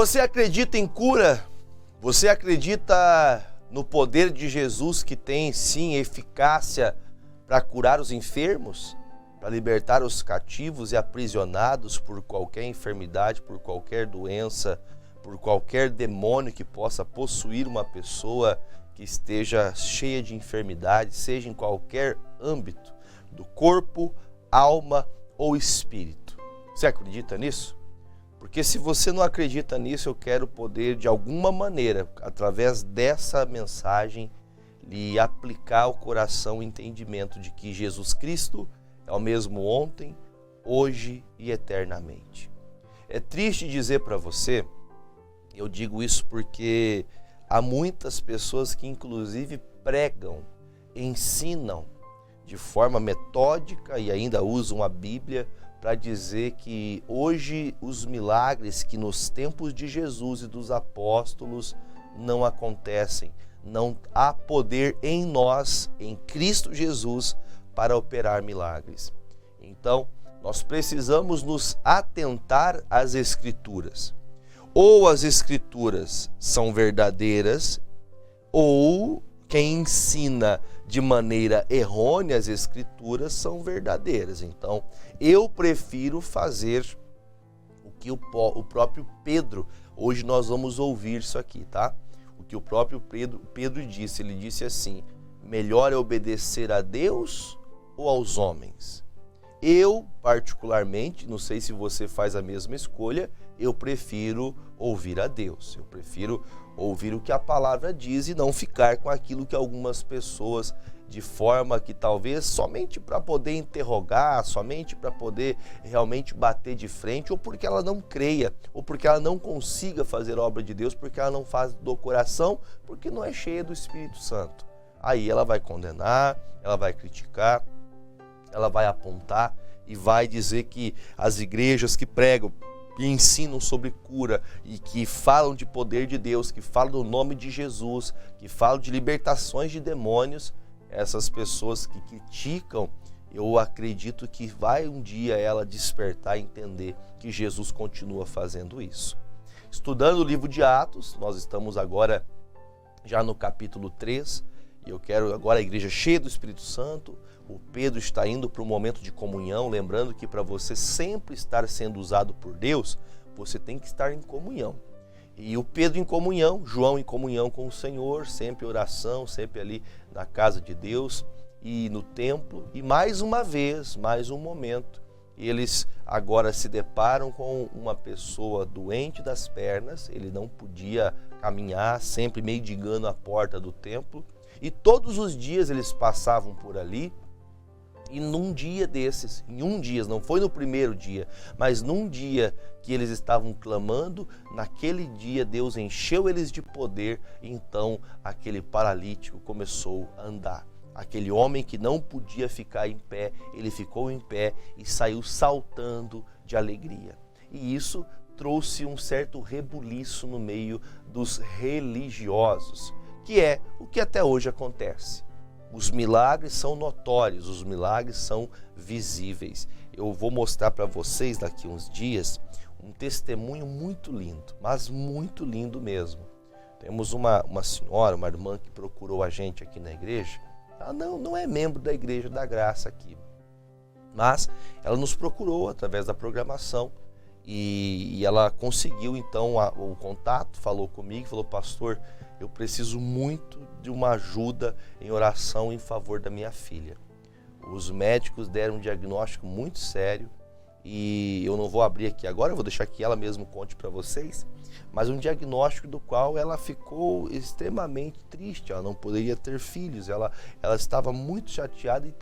Você acredita em cura? Você acredita no poder de Jesus que tem sim eficácia para curar os enfermos? Para libertar os cativos e aprisionados por qualquer enfermidade, por qualquer doença, por qualquer demônio que possa possuir uma pessoa que esteja cheia de enfermidade, seja em qualquer âmbito do corpo, alma ou espírito. Você acredita nisso? Porque se você não acredita nisso, eu quero poder, de alguma maneira, através dessa mensagem, lhe aplicar ao coração o entendimento de que Jesus Cristo é o mesmo ontem, hoje e eternamente. É triste dizer para você, eu digo isso porque há muitas pessoas que inclusive pregam, ensinam de forma metódica e ainda usam a Bíblia para dizer que hoje os milagres que nos tempos de Jesus e dos apóstolos não acontecem. Não há poder em nós, em Cristo Jesus, para operar milagres. Então, nós precisamos nos atentar às Escrituras. Ou as Escrituras são verdadeiras, ou quem ensina de maneira errônea as Escrituras são verdadeiras. Então, eu prefiro fazer o que o próprio Pedro, hoje nós vamos ouvir isso aqui, tá? O que o próprio Pedro disse, ele disse assim: melhor é obedecer a Deus ou aos homens? Eu, particularmente, não sei se você faz a mesma escolha, eu prefiro ouvir a Deus. Eu prefiro ouvir o que a palavra diz e não ficar com aquilo que algumas pessoas, de forma que talvez somente para poder interrogar, somente para poder realmente bater de frente, ou porque ela não creia, ou porque ela não consiga fazer a obra de Deus, porque ela não faz do coração, porque não é cheia do Espírito Santo. Aí ela vai condenar, ela vai criticar, ela vai apontar e vai dizer que as igrejas que pregam e ensinam sobre cura e que falam de poder de Deus, que falam do nome de Jesus, que falam de libertações de demônios, essas pessoas que criticam, eu acredito que vai um dia ela despertar e entender que Jesus continua fazendo isso. Estudando o livro de Atos, nós estamos agora já no capítulo 3, e eu quero agora a igreja cheia do Espírito Santo. O Pedro está indo para um momento de comunhão, lembrando que para você sempre estar sendo usado por Deus, você tem que estar em comunhão. E o Pedro em comunhão, João em comunhão com o Senhor, sempre oração, sempre ali na casa de Deus e no templo. E mais uma vez, mais um momento, eles agora se deparam com uma pessoa doente das pernas, ele não podia caminhar, sempre mendigando a porta do templo. E todos os dias eles passavam por ali. E num dia desses, não foi no primeiro dia, mas num dia que eles estavam clamando, naquele dia Deus encheu eles de poder, e então aquele paralítico começou a andar. Aquele homem que não podia ficar em pé, ele ficou em pé e saiu saltando de alegria. E isso trouxe um certo rebuliço no meio dos religiosos, que é o que até hoje acontece. Os milagres são notórios, os milagres são visíveis. Eu vou mostrar para vocês daqui uns dias um testemunho muito lindo, mas muito lindo mesmo. Temos uma senhora, uma irmã que procurou a gente aqui na igreja. Ela não é membro da Igreja da Graça aqui, mas ela nos procurou através da programação e ela conseguiu então o contato, falou comigo, falou: pastor, eu preciso muito de uma ajuda em oração em favor da minha filha. Os médicos deram um diagnóstico muito sério e eu não vou abrir aqui agora, eu vou deixar que ela mesmo conte para vocês, mas um diagnóstico do qual ela ficou extremamente triste, ela não poderia ter filhos, ela estava muito chateada e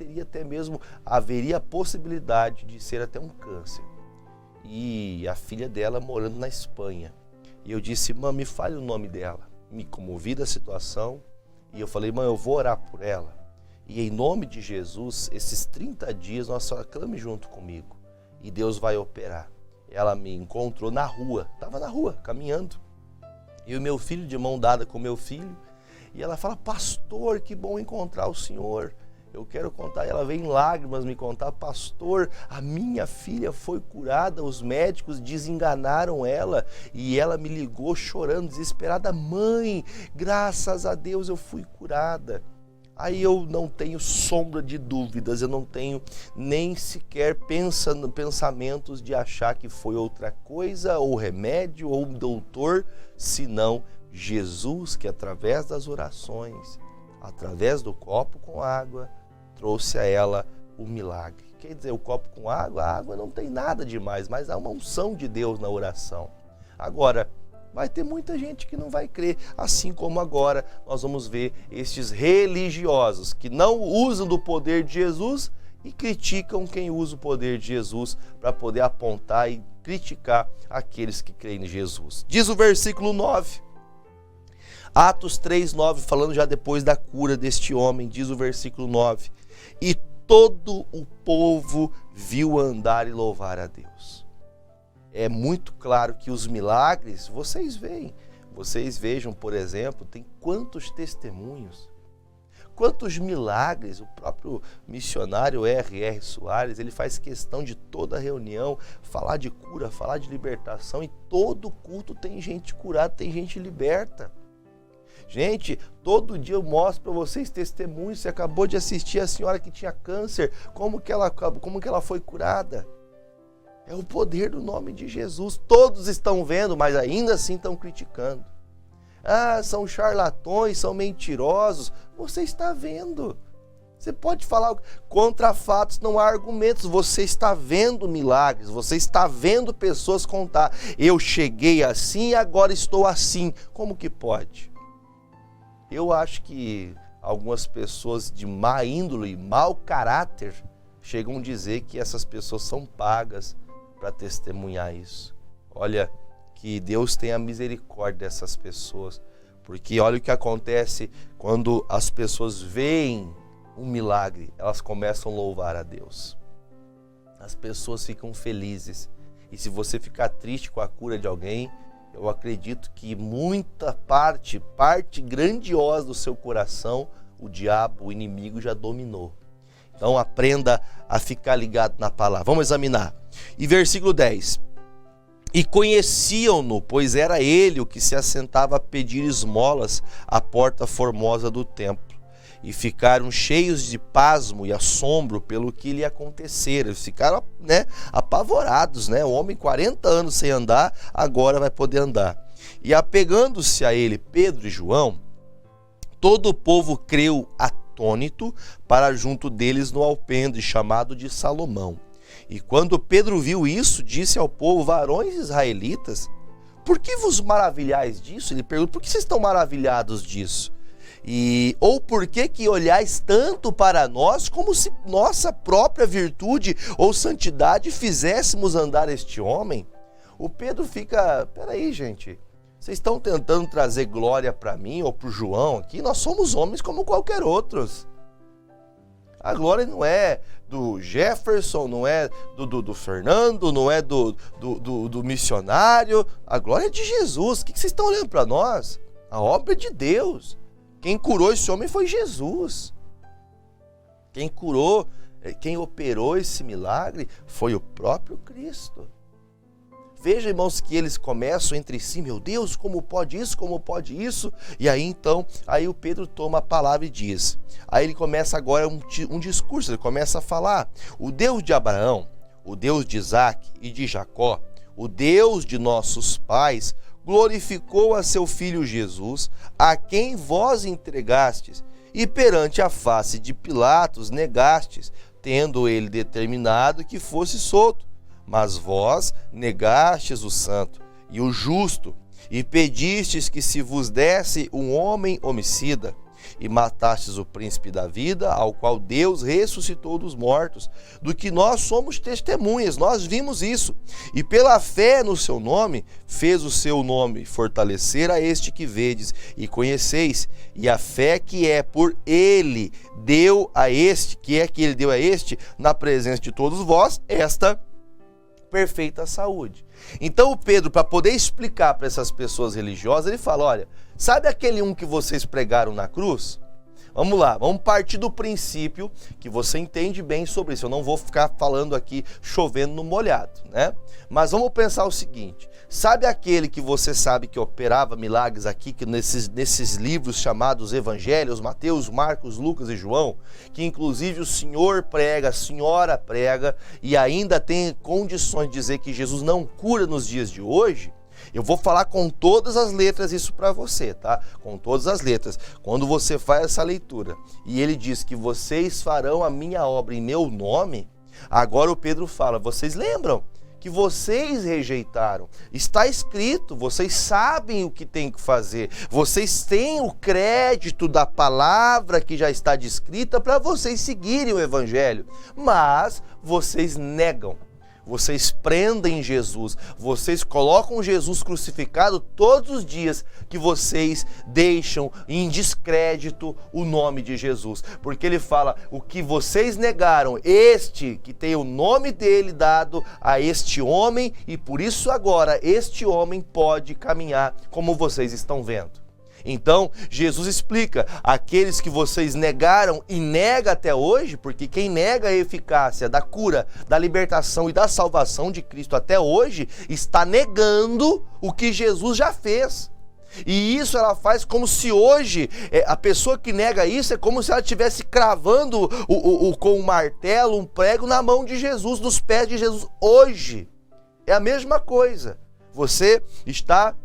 haveria a possibilidade de ser até um câncer. E a filha dela morando na Espanha. E eu disse: mãe, me fale o nome dela. Me comovi da situação e eu falei: mãe, eu vou orar por ela. E em nome de Jesus, esses 30 dias, nós só clame junto comigo. E Deus vai operar. Ela me encontrou na rua, estava na rua, caminhando. Eu e meu filho, de mão dada com meu filho. E ela fala: pastor, que bom encontrar o senhor. Eu quero contar. Ela veio em lágrimas me contar: pastor, a minha filha foi curada, os médicos desenganaram ela e ela me ligou chorando, desesperada: mãe, graças a Deus eu fui curada. Aí eu não tenho sombra de dúvidas, eu não tenho nem sequer pensamentos de achar que foi outra coisa, ou remédio, ou um doutor, senão Jesus, que através das orações, através do copo com água, trouxe a ela o milagre. Quer dizer, o copo com água, a água não tem nada demais, mas há uma unção de Deus na oração. Agora, vai ter muita gente que não vai crer, assim como agora nós vamos ver estes religiosos que não usam do poder de Jesus e criticam quem usa o poder de Jesus para poder apontar e criticar aqueles que creem em Jesus. Diz o versículo 9, Atos 3:9, falando já depois da cura deste homem, diz o versículo 9: e todo o povo viu andar e louvar a Deus. É muito claro que os milagres, vocês veem. Vocês vejam, por exemplo, tem quantos testemunhos, quantos milagres. O próprio missionário R.R. Soares, ele faz questão de toda reunião falar de cura, falar de libertação, e todo culto tem gente curada, tem gente liberta. Gente, todo dia eu mostro para vocês testemunhos. Você acabou de assistir a senhora que tinha câncer, como que ela foi curada. É o poder do nome de Jesus. Todos estão vendo, mas ainda assim estão criticando. Ah, são charlatões, são mentirosos. Você está vendo. Você pode falar contra fatos, não há argumentos. Você está vendo milagres, você está vendo pessoas contar: eu cheguei assim e agora estou assim. Como que pode? Eu acho que algumas pessoas de má índole, mau caráter, chegam a dizer que essas pessoas são pagas para testemunhar isso. Olha, que Deus tenha misericórdia dessas pessoas, porque olha o que acontece quando as pessoas veem um milagre, elas começam a louvar a Deus. As pessoas ficam felizes, e se você ficar triste com a cura de alguém, eu acredito que muita parte grandiosa do seu coração, o diabo, o inimigo já dominou. Então aprenda a ficar ligado na palavra. Vamos examinar. E versículo 10. E conheciam-no, pois era ele o que se assentava a pedir esmolas à porta formosa do templo. E ficaram cheios de pasmo e assombro pelo que lhe acontecera. Eles ficaram, apavorados, O homem 40 anos sem andar, agora vai poder andar. E apegando-se a ele Pedro e João, todo o povo creu atônito para junto deles no alpendre chamado de Salomão. E quando Pedro viu isso, disse ao povo: varões israelitas, por que vos maravilhais disso? Ele pergunta: por que vocês estão maravilhados disso? Ou por que olhais tanto para nós, como se nossa própria virtude ou santidade fizéssemos andar este homem? O Pedro fica: peraí, gente, vocês estão tentando trazer glória para mim ou para o João aqui? Nós somos homens como qualquer outros. A glória não é do Jefferson, não é do Fernando, não é do missionário. A glória é de Jesus. O que vocês estão olhando para nós? A obra é de Deus. Quem curou esse homem foi Jesus. Quem operou esse milagre foi o próprio Cristo. Veja, irmãos, que eles começam entre si: meu Deus, como pode isso, como pode isso? E aí o Pedro toma a palavra e diz. Aí ele começa agora um discurso, ele começa a falar: o Deus de Abraão, o Deus de Isaac e de Jacó, o Deus de nossos pais, glorificou a seu filho Jesus, a quem vós entregastes, e perante a face de Pilatos negastes, tendo ele determinado que fosse solto. Mas vós negastes o santo e o justo, e pedistes que se vos desse um homem homicida, e matastes o príncipe da vida, ao qual Deus ressuscitou dos mortos, do que nós somos testemunhas, nós vimos isso. E pela fé no seu nome, fez o seu nome fortalecer a este que vedes e conheceis, e a fé que é por ele deu a este, na presença de todos vós, esta perfeita saúde. Então o Pedro, para poder explicar para essas pessoas religiosas, ele fala: olha, sabe aquele um que vocês pregaram na cruz? Vamos lá, vamos partir do princípio que você entende bem sobre isso. Eu não vou ficar falando aqui chovendo no molhado, né? Mas vamos pensar o seguinte: sabe aquele que você sabe que operava milagres aqui, que nesses livros chamados Evangelhos, Mateus, Marcos, Lucas e João, que inclusive o senhor prega, a senhora prega, e ainda tem condições de dizer que Jesus não cura nos dias de hoje? Eu vou falar com todas as letras isso para você, tá? Com todas as letras. Quando você faz essa leitura e ele diz que vocês farão a minha obra em meu nome, agora o Pedro fala, vocês lembram que vocês rejeitaram? Está escrito, vocês sabem o que tem que fazer, vocês têm o crédito da palavra que já está descrita para vocês seguirem o evangelho, mas vocês negam. Vocês prendem Jesus, vocês colocam Jesus crucificado todos os dias que vocês deixam em descrédito o nome de Jesus. Porque ele fala, o que vocês negaram, este que tem o nome dele dado a este homem, e por isso agora este homem pode caminhar como vocês estão vendo. Então, Jesus explica, aqueles que vocês negaram e nega até hoje, porque quem nega a eficácia da cura, da libertação e da salvação de Cristo até hoje, está negando o que Jesus já fez. E isso ela faz como se hoje, a pessoa que nega isso é como se ela estivesse cravando com um martelo, um prego na mão de Jesus, nos pés de Jesus hoje. É a mesma coisa. Você está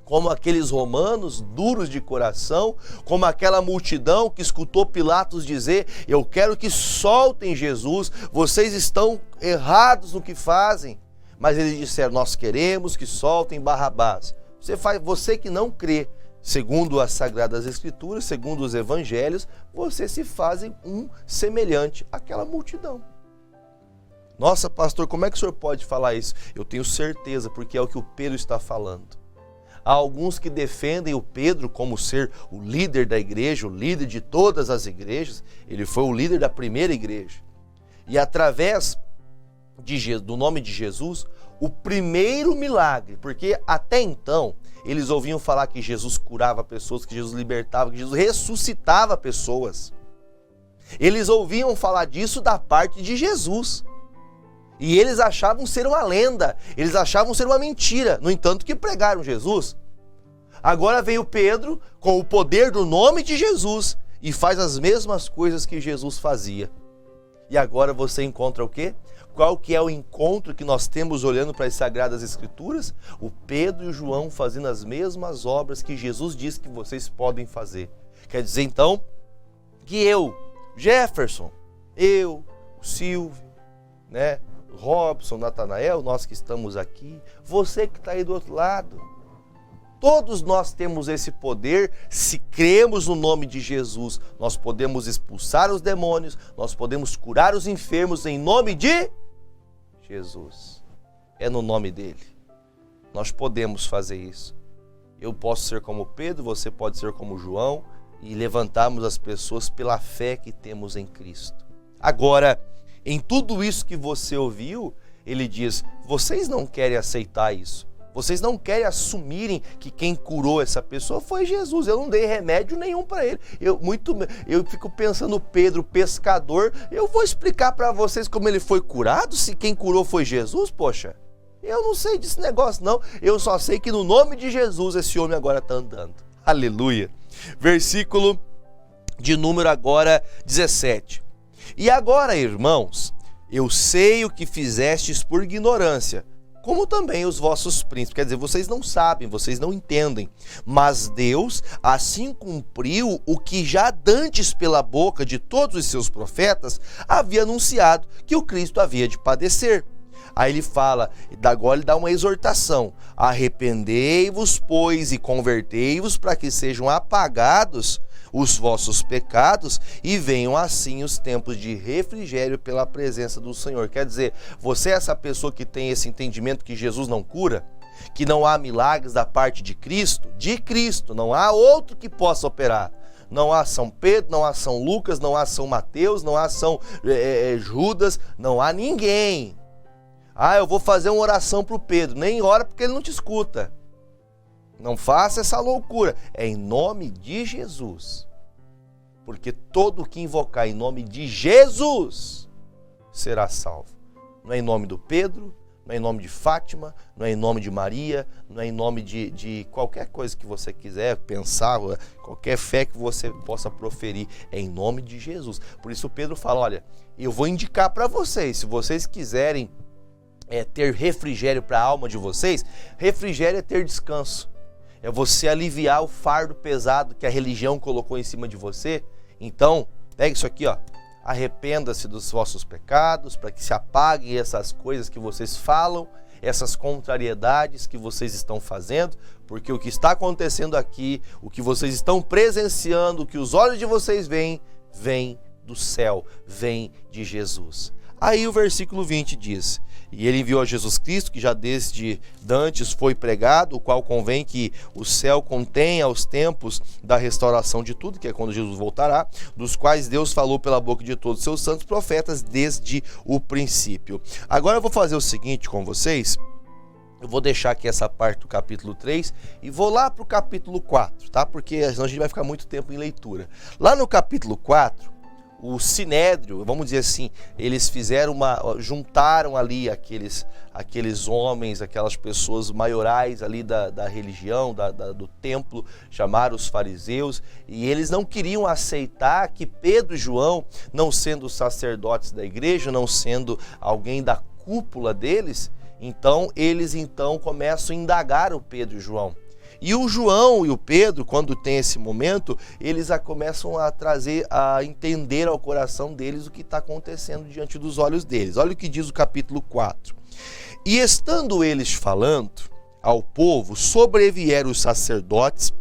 como aqueles romanos duros de coração, como aquela multidão que escutou Pilatos dizer, eu quero que soltem Jesus, vocês estão errados no que fazem. Mas eles disseram, nós queremos que soltem Barrabás. Você que não crê, segundo as Sagradas Escrituras, segundo os Evangelhos, você se faz um semelhante àquela multidão. Nossa, pastor, como é que o senhor pode falar isso? Eu tenho certeza, porque é o que o Pedro está falando. Há alguns que defendem o Pedro como ser o líder da igreja, o líder de todas as igrejas. Ele foi o líder da primeira igreja. E através do nome de Jesus, o primeiro milagre, porque até então eles ouviam falar que Jesus curava pessoas, que Jesus libertava, que Jesus ressuscitava pessoas. Eles ouviam falar disso da parte de Jesus. E eles achavam ser uma lenda, eles achavam ser uma mentira, no entanto que pregaram Jesus. Agora vem o Pedro com o poder do nome de Jesus e faz as mesmas coisas que Jesus fazia. E agora você encontra o quê? Qual que é o encontro que nós temos olhando para as Sagradas Escrituras? O Pedro e o João fazendo as mesmas obras que Jesus disse que vocês podem fazer. Quer dizer então que eu, Jefferson, o Silvio, né? Robson, Natanael, nós que estamos aqui, você que está aí do outro lado, todos nós temos esse poder. Se cremos no nome de Jesus, nós podemos expulsar os demônios, nós podemos curar os enfermos em nome de Jesus. É no nome dele. Nós podemos fazer isso. Eu posso ser como Pedro, você pode ser como João e levantarmos as pessoas pela fé que temos em Cristo. Agora, em tudo isso que você ouviu, ele diz, vocês não querem aceitar isso. Vocês não querem assumirem que quem curou essa pessoa foi Jesus. Eu não dei remédio nenhum para ele. Eu fico pensando, Pedro, pescador, eu vou explicar para vocês como ele foi curado, se quem curou foi Jesus, poxa. Eu não sei desse negócio não. Eu só sei que no nome de Jesus esse homem agora está andando. Aleluia. Versículo de número agora 17. E agora, irmãos, eu sei o que fizestes por ignorância, como também os vossos príncipes. Quer dizer, vocês não sabem, vocês não entendem. Mas Deus assim cumpriu o que já dantes pela boca de todos os seus profetas havia anunciado, que o Cristo havia de padecer. Aí ele fala, agora ele dá uma exortação. Arrependei-vos, pois, e convertei-vos para que sejam apagados os vossos pecados e venham assim os tempos de refrigério pela presença do Senhor. Quer dizer, você é essa pessoa que tem esse entendimento que Jesus não cura, que não há milagres da parte de Cristo, não há outro que possa operar. Não há São Pedro, não há São Lucas, não há São Mateus, não há São Judas, não há ninguém. Eu vou fazer uma oração para o Pedro. Nem ora porque ele não te escuta. Não faça essa loucura. É em nome de Jesus. porque todo que invocar em nome de Jesus será salvo. Não é em nome do Pedro, não é em nome de Fátima, não é em nome de Maria, não é em nome de qualquer coisa que você quiser pensar, qualquer fé que você possa proferir, é em nome de Jesus. Por isso Pedro fala, olha, eu vou indicar para vocês, se vocês quiserem ter refrigério para a alma de vocês, refrigério é ter descanso, é você aliviar o fardo pesado que a religião colocou em cima de você. Então, pega isso aqui, ó. Arrependa-se dos vossos pecados, para que se apaguem essas coisas que vocês falam, essas contrariedades que vocês estão fazendo, porque o que está acontecendo aqui, o que vocês estão presenciando, o que os olhos de vocês veem, vem do céu, vem de Jesus. Aí o versículo 20 diz, e ele enviou a Jesus Cristo, que já desde dantes foi pregado, o qual convém que o céu contenha os tempos da restauração de tudo, que é quando Jesus voltará, dos quais Deus falou pela boca de todos os seus santos profetas desde o princípio. Agora eu vou fazer o seguinte com vocês, eu vou deixar aqui essa parte do capítulo 3 e vou lá para o capítulo 4, tá? Porque senão a gente vai ficar muito tempo em leitura. Lá no capítulo 4, o Sinédrio, vamos dizer assim, eles juntaram ali aqueles homens, aquelas pessoas maiorais ali da religião, do templo, chamaram os fariseus, e eles não queriam aceitar que Pedro e João, não sendo sacerdotes da igreja, não sendo alguém da cúpula deles, então eles começam a indagar o Pedro e João. E o João e o Pedro, quando tem esse momento, eles começam a entender ao coração deles o que está acontecendo diante dos olhos deles. Olha o que diz o capítulo 4. E estando eles falando ao povo, sobrevieram os sacerdotes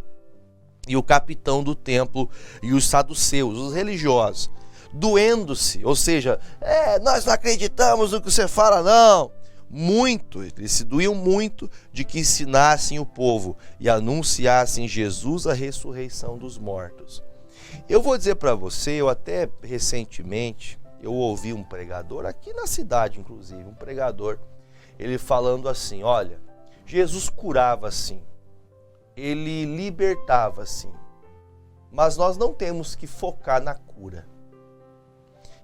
e o capitão do templo e os saduceus, os religiosos, doendo-se, ou seja, nós não acreditamos no que você fala não. Eles se doíam muito de que ensinassem o povo e anunciassem Jesus a ressurreição dos mortos. Eu vou dizer para você, eu até recentemente, eu ouvi um pregador, aqui na cidade inclusive, um pregador, ele falando assim, olha, Jesus curava sim, ele libertava sim, mas nós não temos que focar na cura.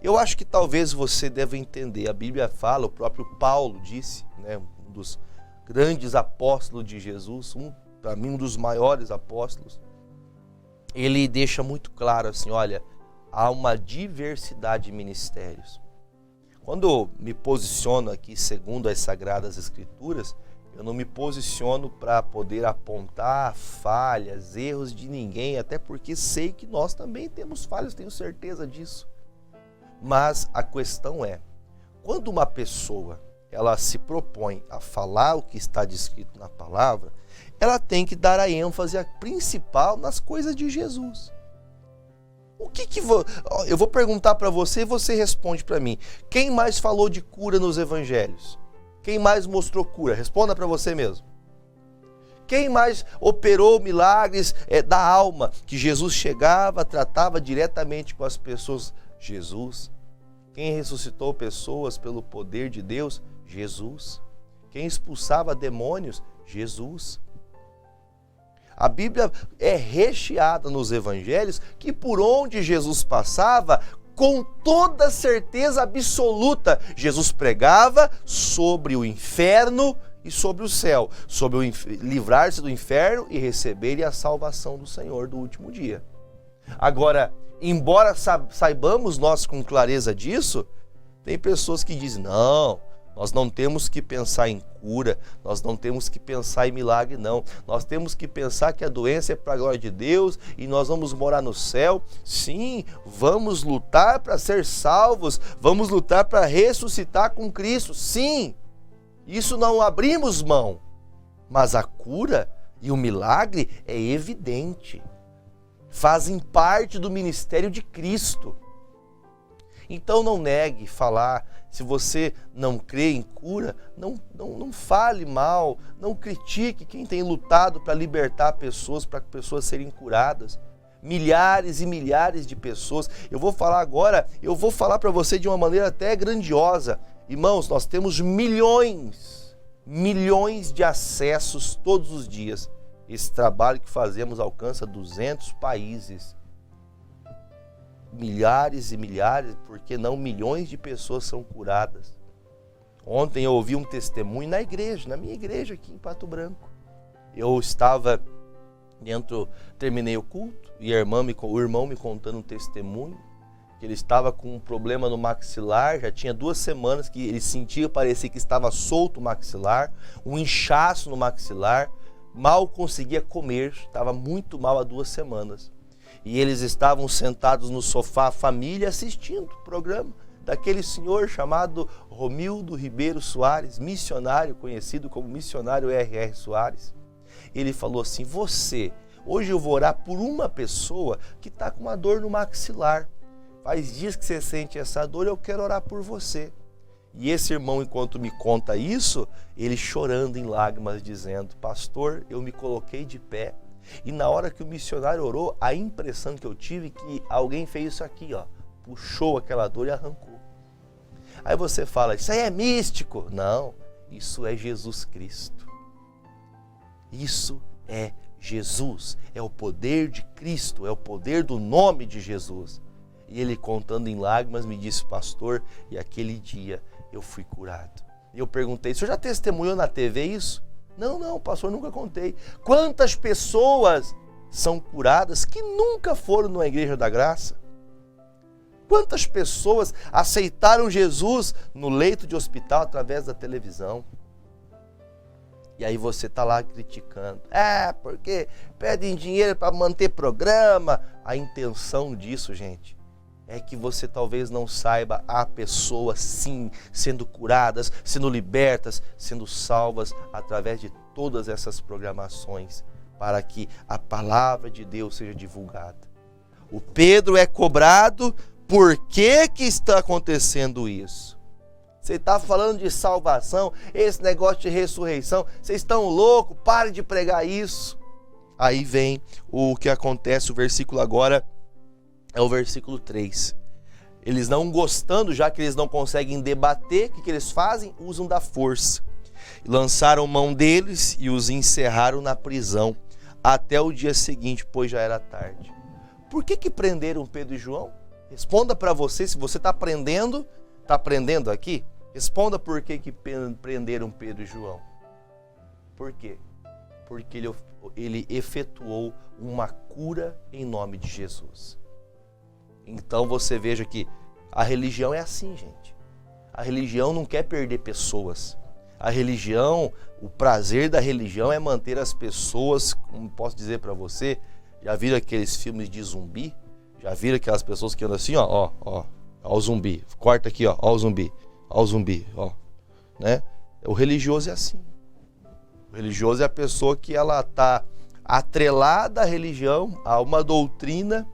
Eu acho que talvez você deva entender, a Bíblia fala, o próprio Paulo disse, né, um dos grandes apóstolos de Jesus, para mim um dos maiores apóstolos, ele deixa muito claro assim, olha, há uma diversidade de ministérios. Quando eu me posiciono aqui segundo as Sagradas Escrituras, eu não me posiciono para poder apontar falhas, erros de ninguém, até porque sei que nós também temos falhas, tenho certeza disso. Mas a questão é, quando uma pessoa ela se propõe a falar o que está descrito na palavra, ela tem que dar a ênfase principal nas coisas de Jesus. Eu vou perguntar para você e você responde para mim. Quem mais falou de cura nos evangelhos? Quem mais mostrou cura? Responda para você mesmo. Quem mais operou milagres da alma? Que Jesus chegava, tratava diretamente com as pessoas? Jesus. Quem ressuscitou pessoas pelo poder de Deus? Jesus. Quem expulsava demônios? Jesus. A Bíblia é recheada nos evangelhos que por onde Jesus passava, com toda certeza absoluta, Jesus pregava sobre o inferno e sobre o céu, sobre livrar-se do inferno e receber a salvação do Senhor do último dia. Agora, embora saibamos nós com clareza disso, tem pessoas que dizem, não, nós não temos que pensar em cura, nós não temos que pensar em milagre, não. Nós temos que pensar que a doença é para a glória de Deus e nós vamos morar no céu. Sim, vamos lutar para ser salvos, vamos lutar para ressuscitar com Cristo. Sim, isso não abrimos mão, mas a cura e o milagre é evidente. Fazem parte do ministério de Cristo. Então não negue falar, se você não crê em cura, não fale mal, não critique quem tem lutado para libertar pessoas, para que pessoas serem curadas. Milhares e milhares de pessoas. Eu vou falar para você de uma maneira até grandiosa. Irmãos, nós temos milhões de acessos todos os dias. Esse trabalho que fazemos alcança 200 países. milhares e milhares, por que não milhões de pessoas são curadas. Ontem eu ouvi um testemunho na igreja, na minha igreja aqui em Pato Branco. Eu estava dentro, terminei o culto e o irmão me contando um testemunho, que ele estava com um problema no maxilar, já tinha 2 semanas que ele sentia, parecia que estava solto o maxilar, um inchaço no maxilar, mal conseguia comer, estava muito mal há 2 semanas. E eles estavam sentados no sofá, a família, assistindo o programa daquele senhor chamado Romildo Ribeiro Soares, missionário, conhecido como missionário R.R. Soares. Ele falou assim: hoje eu vou orar por uma pessoa que está com uma dor no maxilar. Faz dias que você sente essa dor, eu quero orar por você. E esse irmão, enquanto me conta isso, ele chorando em lágrimas, dizendo: pastor, eu me coloquei de pé. E na hora que o missionário orou, a impressão que eu tive é que alguém fez isso aqui, ó, puxou aquela dor e arrancou. Aí você fala: isso aí é místico. Não, isso é Jesus Cristo. Isso é Jesus, é o poder de Cristo, é o poder do nome de Jesus. E ele, contando em lágrimas, me disse: pastor, e aquele dia eu fui curado. E eu perguntei: o senhor já testemunhou na TV isso? Não, pastor, nunca contei. Quantas pessoas são curadas que nunca foram numa igreja da graça? Quantas pessoas aceitaram Jesus no leito de hospital através da televisão? E aí você está lá criticando. Porque pedem dinheiro para manter programa. A intenção disso, gente, é que você talvez não saiba a pessoa sim sendo curadas, sendo libertas, sendo salvas através de todas essas programações, para que a palavra de Deus seja divulgada. O Pedro é cobrado. Por que está acontecendo isso? Você está falando de salvação, esse negócio de ressurreição, vocês estão loucos, pare de pregar isso. Aí vem o que acontece, o versículo agora é o versículo 3. Eles não gostando, já que eles não conseguem debater, o que eles fazem? Usam da força. Lançaram mão deles e os encerraram na prisão até o dia seguinte, pois já era tarde. Por que prenderam Pedro e João? Responda para você, se você está aprendendo aqui, responda por que prenderam Pedro e João. Por quê? Porque ele efetuou uma cura em nome de Jesus. Então você veja que a religião é assim, gente. A religião não quer perder pessoas. A religião, o prazer da religião é manter as pessoas, como posso dizer para você, já viram aqueles filmes de zumbi? Já viram aquelas pessoas que andam assim, ó o zumbi, corta aqui, ó o zumbi, né? O religioso é assim. O religioso é a pessoa que ela está atrelada à religião, a uma doutrina,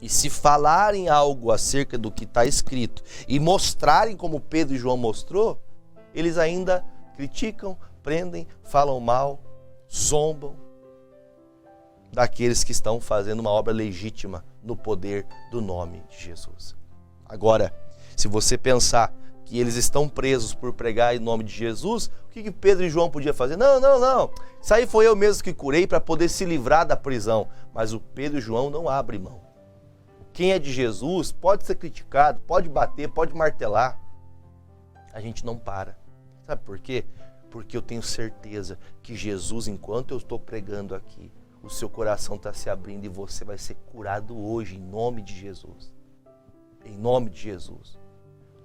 e se falarem algo acerca do que está escrito e mostrarem como Pedro e João mostrou, eles ainda criticam, prendem, falam mal, zombam daqueles que estão fazendo uma obra legítima no poder do nome de Jesus. Agora, se você pensar que eles estão presos por pregar em nome de Jesus, o que Pedro e João podiam fazer? Não. Isso aí foi eu mesmo que curei para poder se livrar da prisão. Mas o Pedro e João não abrem mão. Quem é de Jesus pode ser criticado, pode bater, pode martelar. A gente não para. Sabe por quê? Porque eu tenho certeza que Jesus, enquanto eu estou pregando aqui, o seu coração está se abrindo e você vai ser curado hoje, em nome de Jesus. Em nome de Jesus.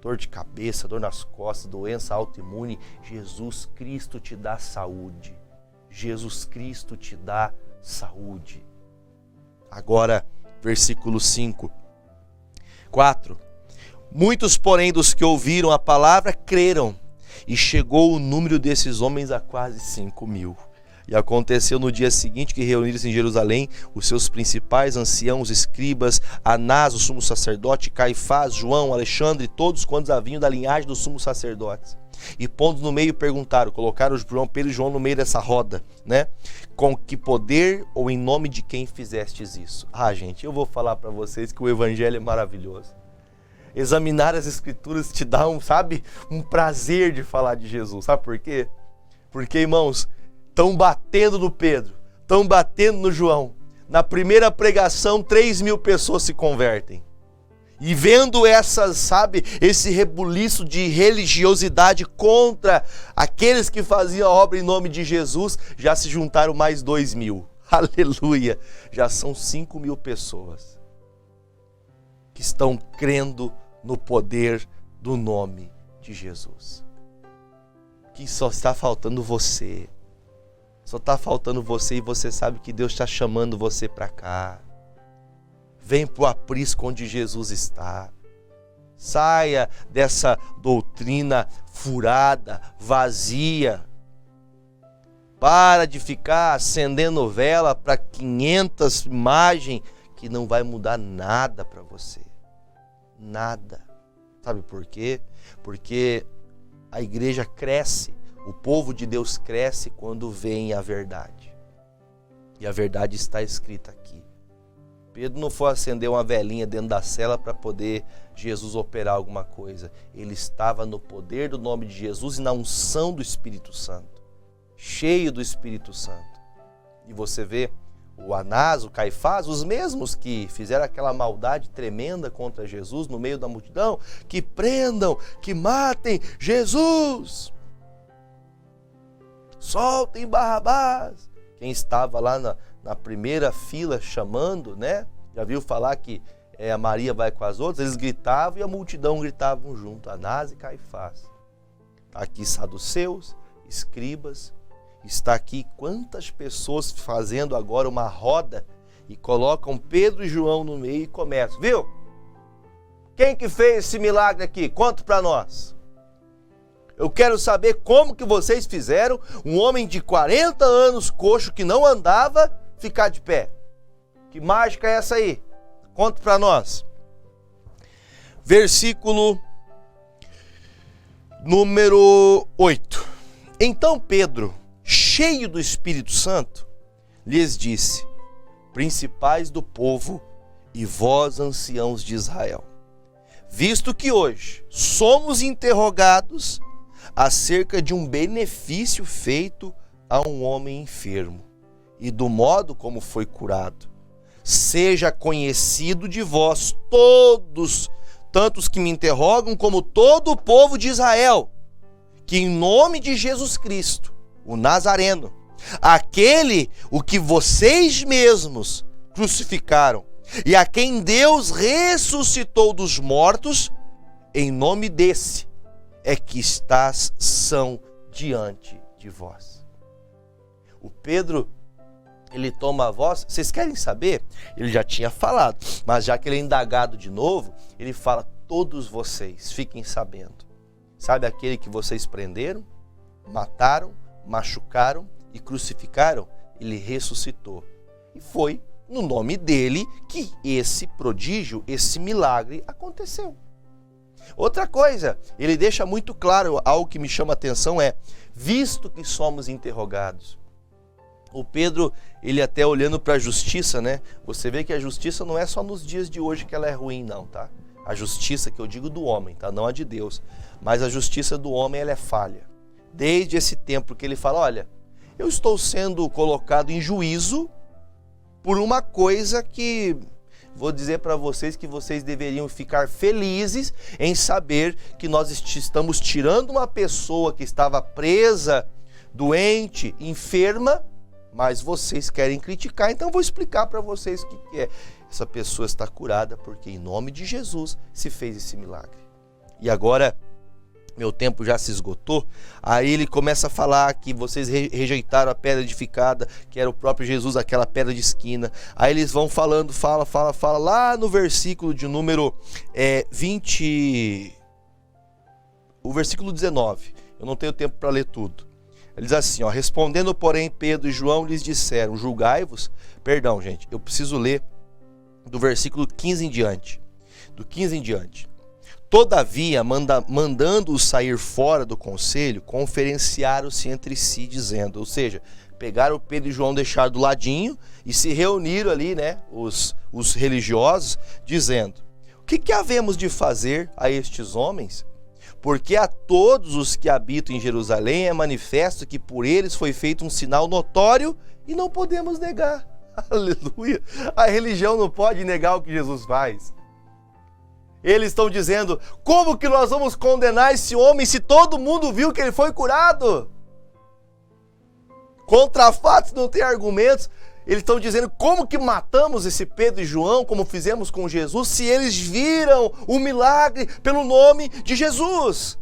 Dor de cabeça, dor nas costas, doença autoimune, Jesus Cristo te dá saúde. Jesus Cristo te dá saúde. Agora, versículo 4. Muitos, porém, dos que ouviram a palavra, creram, e chegou o número desses homens a quase 5.000. E aconteceu no dia seguinte que reuniram-se em Jerusalém os seus principais anciãos, escribas, Anás, o sumo sacerdote, Caifás, João, Alexandre, todos quantos haviam da linhagem dos sumos sacerdotes. E pondo no meio perguntaram, colocaram Pedro e João no meio dessa roda, né? Com que poder ou em nome de quem fizestes isso? Gente, eu vou falar para vocês que o evangelho é maravilhoso. Examinar as escrituras te dá um prazer de falar de Jesus. Sabe por quê? Porque, irmãos, estão batendo no Pedro, estão batendo no João. Na primeira pregação, 3.000 pessoas se convertem. E vendo esse rebuliço de religiosidade contra aqueles que faziam a obra em nome de Jesus, já se juntaram mais 2.000. Aleluia! Já são 5.000 pessoas que estão crendo no poder do nome de Jesus. Que só está faltando você. Só está faltando você, e você sabe que Deus está chamando você para cá. Vem para o aprisco onde Jesus está. Saia dessa doutrina furada, vazia. Para de ficar acendendo vela para 500 imagens que não vai mudar nada para você. Nada. Sabe por quê? Porque a igreja cresce, o povo de Deus cresce quando vem a verdade. E a verdade está escrita aqui. Pedro não foi acender uma velinha dentro da cela para poder Jesus operar alguma coisa. Ele estava no poder do nome de Jesus e na unção do Espírito Santo. Cheio do Espírito Santo. E você vê o Anás, o Caifás, os mesmos que fizeram aquela maldade tremenda contra Jesus no meio da multidão, que prendam, que matem Jesus. Soltem Barrabás. Quem estava lá na primeira fila chamando, né? Já viu falar que a Maria vai com as outras? Eles gritavam e a multidão gritavam junto, Anás e Caifás. Aqui saduceus, escribas, está aqui quantas pessoas fazendo agora uma roda e colocam Pedro e João no meio e começam, viu? Quem que fez esse milagre aqui? Conta para nós. Eu quero saber como que vocês fizeram um homem de 40 anos, coxo, que não andava, ficar de pé. Que mágica é essa aí? Conta para nós. Versículo número 8. Então Pedro, cheio do Espírito Santo, lhes disse: principais do povo e vós, anciãos de Israel, visto que hoje somos interrogados acerca de um benefício feito a um homem enfermo e do modo como foi curado, seja conhecido de vós todos, tanto os que me interrogam como todo o povo de Israel, que em nome de Jesus Cristo, o Nazareno, aquele o que vocês mesmos crucificaram e a quem Deus ressuscitou dos mortos, em nome desse é que estás são diante de vós. O Pedro, ele toma a voz. Vocês querem saber? Ele já tinha falado, mas já que ele é indagado de novo, ele fala: todos vocês fiquem sabendo. Sabe aquele que vocês prenderam, mataram, machucaram e crucificaram? Ele ressuscitou. E foi no nome dele que esse prodígio, esse milagre aconteceu. Outra coisa, ele deixa muito claro, algo que me chama a atenção é: visto que somos interrogados. O Pedro, ele até olhando para a justiça, né? Você vê que a justiça não é só nos dias de hoje que ela é ruim, não, tá? A justiça que eu digo do homem, tá? Não a de Deus. Mas a justiça do homem, ela é falha. Desde esse tempo que ele fala: olha, eu estou sendo colocado em juízo por uma coisa que vou dizer para vocês que vocês deveriam ficar felizes em saber que nós estamos tirando uma pessoa que estava presa, doente, enferma, mas vocês querem criticar, então vou explicar para vocês o que é. Essa pessoa está curada porque em nome de Jesus se fez esse milagre. E agora, meu tempo já se esgotou, aí ele começa a falar que vocês rejeitaram a pedra edificada, que era o próprio Jesus, aquela pedra de esquina. Aí eles vão falando, fala, lá no versículo de número 20, o versículo 19, eu não tenho tempo para ler tudo. Ele diz assim, ó: respondendo, porém, Pedro e João lhes disseram: julgai-vos, perdão, gente, eu preciso ler do versículo 15 em diante, do 15 em diante. Todavia, mandando-os sair fora do conselho, conferenciaram-se entre si, dizendo, ou seja, pegaram Pedro e João, deixaram do ladinho e se reuniram ali, né, os religiosos, dizendo: o que havemos de fazer a estes homens? Porque a todos os que habitam em Jerusalém é manifesto que por eles foi feito um sinal notório e não podemos negar. Aleluia! A religião não pode negar o que Jesus faz. Eles estão dizendo, como que nós vamos condenar esse homem se todo mundo viu que ele foi curado? Contra fatos não tem argumentos. Eles estão dizendo, como que matamos esse Pedro e João, como fizemos com Jesus, se eles viram o milagre pelo nome de Jesus?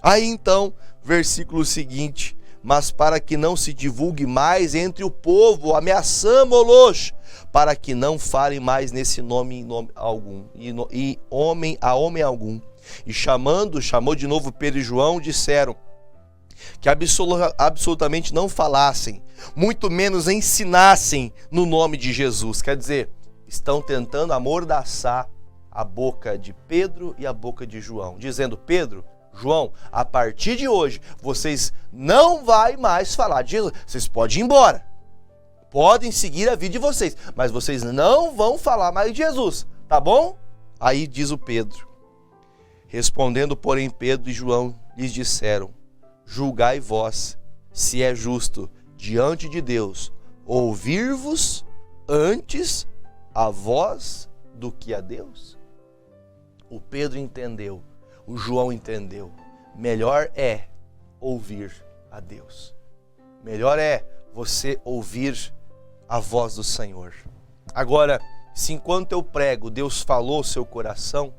Aí então, versículo seguinte, mas para que não se divulgue mais entre o povo, ameaçamo-los, para que não falem mais nesse nome em nome algum, e homem algum. E chamou de novo Pedro e João, disseram que absolutamente não falassem, muito menos ensinassem no nome de Jesus. Quer dizer, estão tentando amordaçar a boca de Pedro e a boca de João, dizendo, Pedro, João, a partir de hoje, vocês não vão mais falar de Jesus. Vocês podem ir embora, podem seguir a vida de vocês, mas vocês não vão falar mais de Jesus, tá bom? Aí diz o Pedro, respondendo, porém, Pedro e João lhes disseram, julgai vós, se é justo diante de Deus, ouvir-vos antes a vós do que a Deus. O Pedro entendeu, o João entendeu, melhor é ouvir a Deus. Melhor é você ouvir a voz do Senhor. Agora, se enquanto eu prego, Deus falou ao seu coração,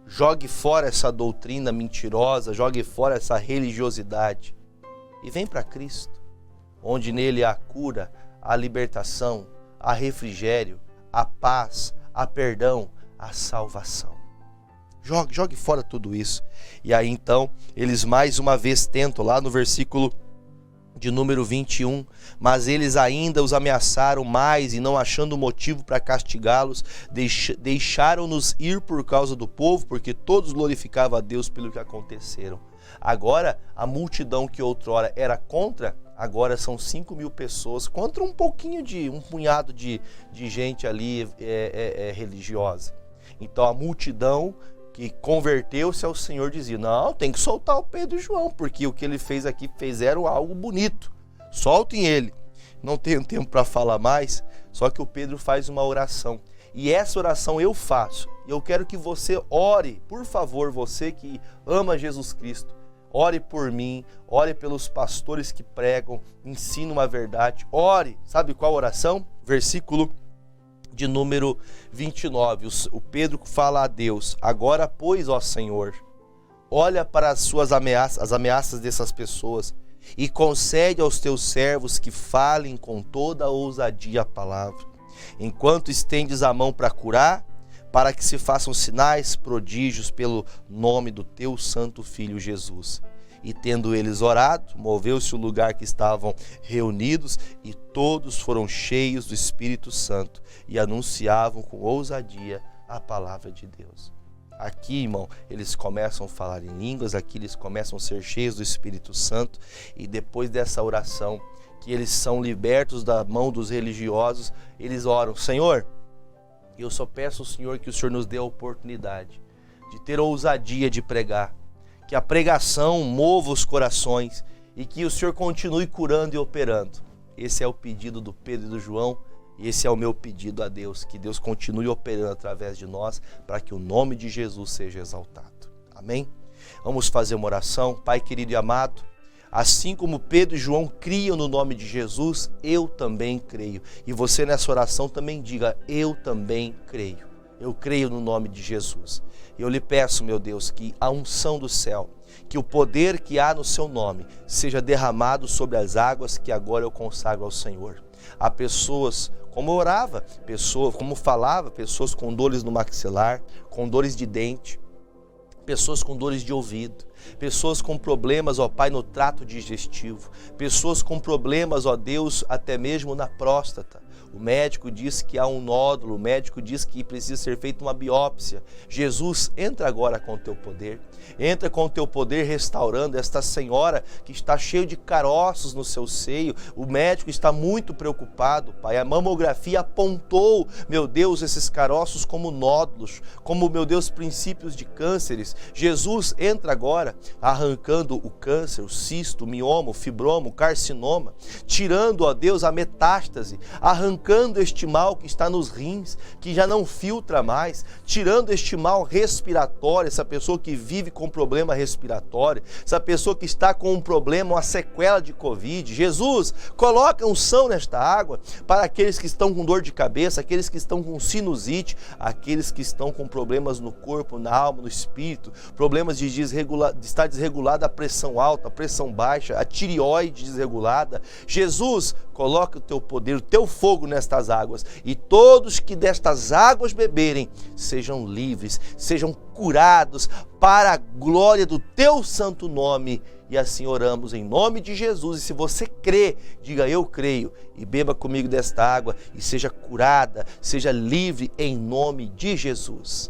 jogue fora essa doutrina mentirosa, jogue fora essa religiosidade e vem para Cristo, onde nele há cura, há libertação, há refrigério, há paz, há perdão, há salvação. Jogue fora tudo isso. E aí então, eles mais uma vez tentam, lá no versículo de número 21, mas eles ainda os ameaçaram mais e não achando motivo para castigá-los, deixaram-nos ir por causa do povo, porque todos glorificavam a Deus pelo que aconteceram. Agora, a multidão que outrora era contra, agora são 5.000 pessoas, contra um punhado de gente ali religiosa. Então a multidão que converteu-se ao Senhor dizia, não, tem que soltar o Pedro e João, porque o que ele fez aqui, fizeram algo bonito, soltem ele. Não tenho tempo para falar mais, só que o Pedro faz uma oração, e essa oração eu faço, e eu quero que você ore, por favor, você que ama Jesus Cristo, ore por mim, ore pelos pastores que pregam, ensinam a verdade, ore, sabe qual oração? Versículo de número 29, o Pedro fala a Deus, agora pois, ó Senhor, olha para as suas ameaças, as ameaças dessas pessoas, e concede aos teus servos que falem com toda a ousadia a palavra, enquanto estendes a mão para curar, para que se façam sinais, prodígios pelo nome do teu santo Filho Jesus. E tendo eles orado, moveu-se o lugar que estavam reunidos, e todos foram cheios do Espírito Santo e anunciavam com ousadia a palavra de Deus. Aqui, irmão, eles começam a falar em línguas, aqui eles começam a ser cheios do Espírito Santo, e depois dessa oração, que eles são libertos da mão dos religiosos, eles oram, Senhor, eu só peço ao Senhor que o Senhor nos dê a oportunidade de ter ousadia de pregar, que a pregação mova os corações e que o Senhor continue curando e operando. Esse é o pedido do Pedro e do João, e esse é o meu pedido a Deus, que Deus continue operando através de nós, para que o nome de Jesus seja exaltado. Amém? Vamos fazer uma oração. Pai querido e amado, assim como Pedro e João criam no nome de Jesus, eu também creio. E você nessa oração também diga, eu também creio. Eu creio no nome de Jesus. Eu lhe peço, meu Deus, que a unção do céu, que o poder que há no seu nome, seja derramado sobre as águas que agora eu consagro ao Senhor. Há pessoas, como orava, pessoas, como falava, pessoas com dores no maxilar, com dores de dente, pessoas com dores de ouvido, pessoas com problemas, ó Pai, no trato digestivo, pessoas com problemas, ó Deus, até mesmo na próstata. O médico diz que há um nódulo, o médico diz que precisa ser feita uma biópsia. Jesus, entra agora com o teu poder. Entra com o teu poder restaurando esta senhora que está cheia de caroços no seu seio. O médico está muito preocupado, Pai. A mamografia apontou, meu Deus, esses caroços como nódulos, como, meu Deus, princípios de cânceres. Jesus, entra agora arrancando o câncer, o cisto, o mioma, o fibroma, o carcinoma, tirando, ó Deus, a metástase, arrancando arrancando este mal que está nos rins, que já não filtra mais, tirando este mal respiratório, essa pessoa que vive com problema respiratório, essa pessoa que está com um problema, uma sequela de Covid. Jesus, coloca unção nesta água para aqueles que estão com dor de cabeça, aqueles que estão com sinusite, aqueles que estão com problemas no corpo, na alma, no espírito, problemas de estar desregulada a pressão alta, a pressão baixa, a tireoide desregulada. Jesus, coloca o teu poder, o teu fogo nestas águas, e todos que destas águas beberem sejam livres, sejam curados para a glória do teu santo nome. E assim oramos em nome de Jesus. E se você crê, diga eu creio, e beba comigo desta água e seja curada, seja livre em nome de Jesus.